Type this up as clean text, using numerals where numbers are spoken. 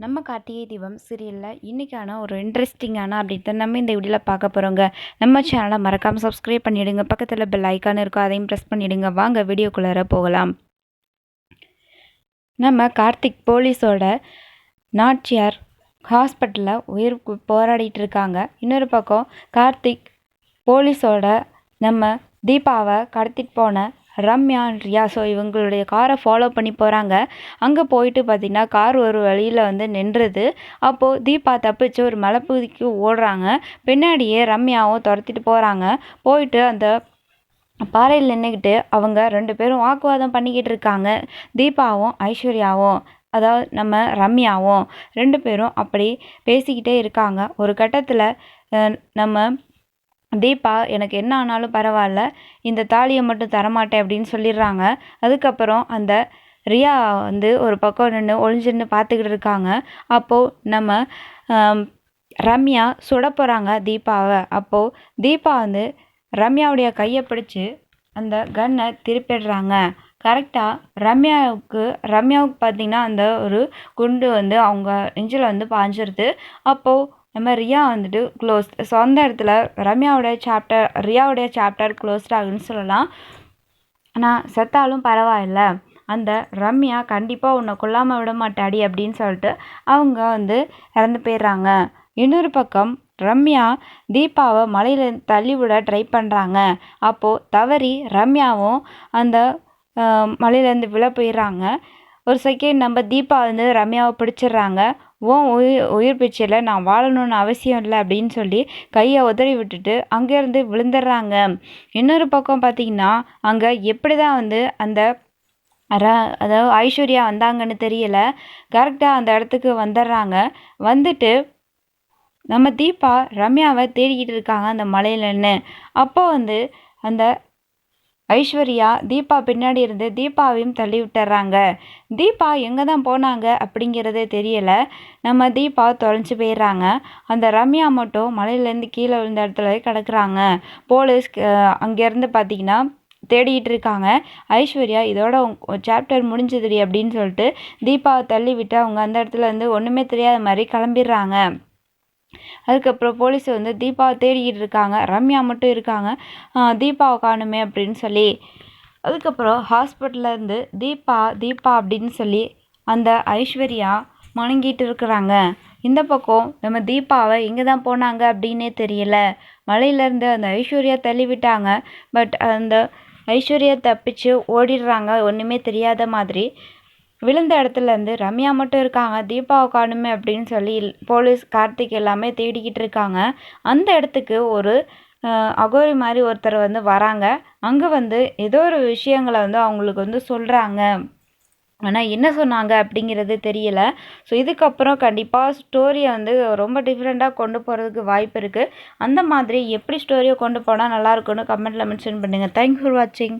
நம்ம கார்த்திகை தீபம் சீரியலில் இன்றைக்கான ஒரு இன்ட்ரெஸ்டிங்கான அப்டேட் தான் நம்ம இந்த வீடியோவில் பார்க்க போகிறோங்க. நம்ம சேனலை மறக்காமல் சப்ஸ்கிரைப் பண்ணிவிடுங்க. பக்கத்தில் பெல் ஐக்கான் இருக்கும், அதையும் ப்ரெஸ் பண்ணிவிடுங்க. வாங்க வீடியோக்குள்ளார போகலாம். நம்ம கார்த்திக் போலீஸோட நாச்சியார் ஹாஸ்பிட்டலில் உயிர் போராடிட்டு இருக்காங்க. இன்னொரு பக்கம் கார்த்திக் போலீஸோட நம்ம தீபாவை கடத்திட்டு போன ரம்யா, ரியா இவங்களுடைய காரை ஃபாலோ பண்ணி போகிறாங்க. அங்கே போயிட்டு பார்த்திங்கன்னா கார் ஒரு வழியில் நின்றுது. அப்போது தீபா தப்பிச்சு ஒரு மலைப்பகுதிக்கு ஓடுறாங்க. பின்னாடியே ரம்யாவும் துரத்திட்டு போகிறாங்க. போயிட்டு அந்த பாறையில் நின்றுக்கிட்டு அவங்க 2 பேரும் வாக்குவாதம் பண்ணிக்கிட்டு இருக்காங்க. தீபாவும் ஐஸ்வர்யாவும், அதாவது நம்ம ரம்யாவும் 2 பேரும் அப்படி பேசிக்கிட்டே இருக்காங்க. ஒரு கட்டத்தில் நம்ம தீபா எனக்கு என்ன ஆனாலும் பரவாயில்ல, இந்த தாலியை மட்டும் தரமாட்டேன் அப்படின்னு சொல்லிடுறாங்க. அதுக்கப்புறம் அந்த ரியா ஒரு பக்கம் நின்று ஒளிஞ்சுன்னு பார்த்துக்கிட்டு இருக்காங்க. அப்போது நம்ம ரம்யா சுட போகிறாங்க தீபாவை. அப்போது தீபா ரம்யாவுடைய கையை பிடிச்சி அந்த கன்னை திருப்பிடுறாங்க. கரெக்டாக ரம்யாவுக்கு பார்த்திங்கன்னா அந்த ஒரு குண்டு அவங்க நெஞ்சில் பாஞ்சிருது. அப்போது நம்ம ரியா க்ளோஸ். ஸோ அந்த இடத்துல ரியாவுடைய சாப்டர் க்ளோஸ்ட் ஆகுதுன்னு சொல்லலாம். ஆனால் செத்தாலும் பரவாயில்ல, அந்த ரம்யா கண்டிப்பாக உன்னை கொல்லாமல் விட மாட்டாடி அப்படின்னு சொல்லிட்டு அவங்க இறந்து போயிடுறாங்க. இன்னொரு பக்கம் ரம்யா தீபாவை மலையில் தள்ளி விட ட்ரை பண்ணுறாங்க. அப்போது தவறி ரம்யாவும் அந்த மலையிலேருந்து விழ போயிடுறாங்க. ஒரு செகண்ட் நம்ம தீபா ரம்யாவை பிடிச்சிடுறாங்க. உயிர் பிச்சையில் நான் வாழணும்னு அவசியம் இல்லை அப்படின்னு சொல்லி கையை உதறி விட்டுட்டு அங்கேருந்து விழுந்துடுறாங்க. இன்னொரு பக்கம் பார்த்திங்கன்னா அங்கே எப்படி தான் அந்த அதாவது ஐஸ்வர்யா வந்தாங்கன்னு தெரியல. கரெக்டாக அந்த இடத்துக்கு வந்துடுறாங்க. வந்துட்டு நம்ம தீபா ரம்யாவை தேடிக்கிட்டு இருக்காங்க அந்த மலையிலன்னு. அப்போ அந்த ஐஸ்வர்யா தீபா பின்னாடி இருந்து தீபாவையும் தள்ளி விட்டுறாங்க. தீபா எங்கே தான் போனாங்க அப்படிங்கிறதே தெரியலை. நம்ம தீபா தொலைஞ்சு போயிடுறாங்க. அந்த ரம்யா மட்டும் மலையிலேருந்து கீழே விழுந்த இடத்துல கிடக்குறாங்க. போலீஸ் அங்கேருந்து பார்த்திங்கன்னா தேடிக்கிட்டு இருக்காங்க. ஐஸ்வர்யா இதோட சாப்டர் முடிஞ்சதுடி அப்படின்னு சொல்லிட்டு தீபாவை தள்ளி விட்டு அவங்க அந்த இடத்துல ஒன்றுமே தெரியாத மாதிரி கிளம்பிடுறாங்க. அதுக்கப்புறம் போலீஸ் தீபாவை தேடிக்கிட்டு இருக்காங்க. ரம்யா மட்டும் இருக்காங்க. தீபாவை காணுமே அப்படின்னு சொல்லி அதுக்கப்புறம் ஹாஸ்பிட்டல்லேருந்து தீபா அப்படின்னு சொல்லி அந்த ஐஸ்வர்யா முணங்கிட்டு இருக்கிறாங்க. இந்த பக்கம் நம்ம தீபாவை எங்கே தான் போனாங்க அப்படின்னே தெரியல. மலையிலேருந்து அந்த ஐஸ்வர்யா தள்ளி விட்டாங்க. பட் அந்த ஐஸ்வர்யா தப்பிச்சு ஓடிடுறாங்க ஒன்றுமே தெரியாத மாதிரி. விழுந்த இடத்துலேருந்து ரம்யா மட்டும் இருக்காங்க. தீபாவை காணுமே அப்படின்னு சொல்லி போலீஸ் கார்த்திக் எல்லாமே தேடிக்கிட்டு இருக்காங்க. அந்த இடத்துக்கு ஒரு அகோரி மாதிரி ஒருத்தர் வராங்க. அங்கே ஏதோ ஒரு விஷயங்களை அவங்களுக்கு சொல்கிறாங்க. ஆனால் என்ன சொன்னாங்க அப்படிங்கிறது தெரியல. ஸோ இதுக்கப்புறம் கண்டிப்பாக ஸ்டோரியை ரொம்ப டிஃப்ரெண்ட்டாக கொண்டு போகிறதுக்கு வாய்ப்பு இருக்குது. அந்த மாதிரி எப்படி ஸ்டோரியை கொண்டு போனால் நல்லாயிருக்குன்னு கமெண்ட்டில் மென்ஷன் பண்ணுங்கள். தேங்க்ஸ் ஃபார் வாட்சிங்.